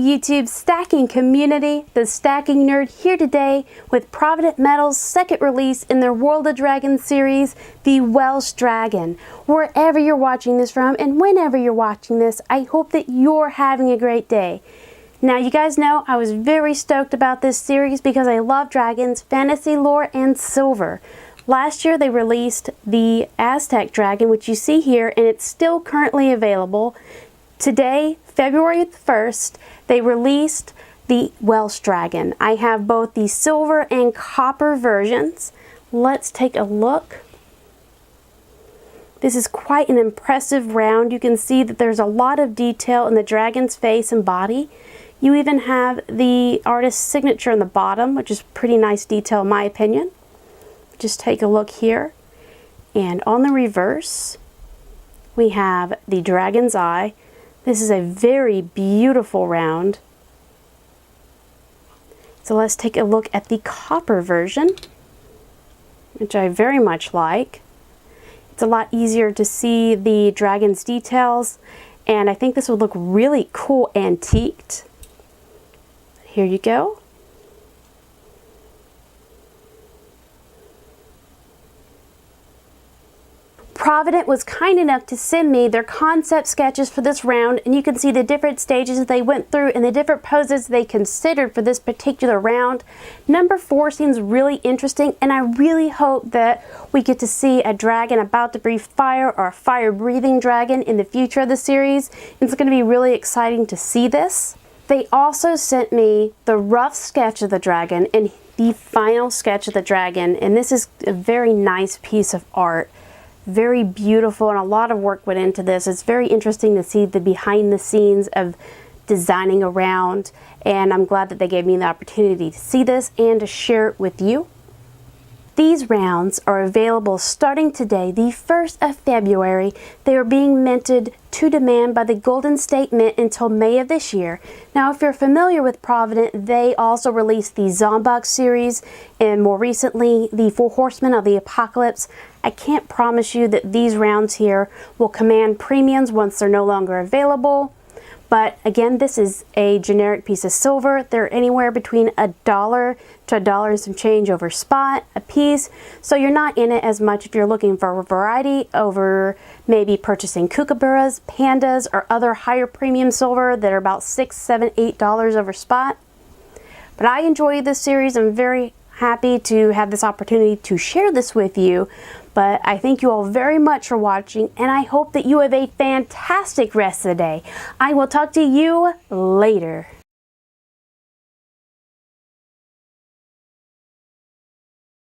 YouTube stacking community, the Stacking Nerd here today with Provident Metal's second release in their World of Dragons series, the Welsh Dragon. Wherever you're watching this from and whenever you're watching this, I hope that you're having a great day. Now you guys know I was very stoked about this series because I love dragons, fantasy lore, and silver. Last year they released the Aztec Dragon, which you see here, and it's still currently available. Today, February 1st, they released the Welsh Dragon. I have both the silver and copper versions. Let's take a look. This is quite an impressive round. You can see that there's a lot of detail in the dragon's face and body. You even have the artist's signature on the bottom, which is pretty nice detail in my opinion. Just take a look here. And on the reverse, we have the dragon's eye. This is a very beautiful round. So let's take a look at the copper version, which I very much like. It's a lot easier to see the dragon's details, and I think this would look really cool antiqued. Here you go. Provident was kind enough to send me their concept sketches for this round, and you can see the different stages that they went through and the different poses they considered for this particular round. Number 4 seems really interesting, and I really hope that we get to see a dragon about to breathe fire or a fire-breathing dragon in the future of the series. It's going to be really exciting to see this. They also sent me the rough sketch of the dragon and the final sketch of the dragon, and this is a very nice piece of art. Very beautiful, and a lot of work went into this. It's very interesting to see the behind the scenes of designing around, and I'm glad that they gave me the opportunity to see this and to share it with you. These rounds are available starting today, the 1st of February. They are being minted to demand by the Golden State Mint until May of this year. Now, if you're familiar with Provident, they also released the Zombok series and more recently the Four Horsemen of the Apocalypse. I can't promise you that these rounds here will command premiums once they're no longer available. But again, this is a generic piece of silver. They're anywhere between $1 to $1 and some change over spot a piece. So you're not in it as much if you're looking for a variety over maybe purchasing kookaburras, pandas, or other higher premium silver that are about $6, $7, $8 over spot. But I enjoy this series. I'm very happy to have this opportunity to share this with you. But I thank you all very much for watching, and I hope that you have a fantastic rest of the day. I will talk to you later.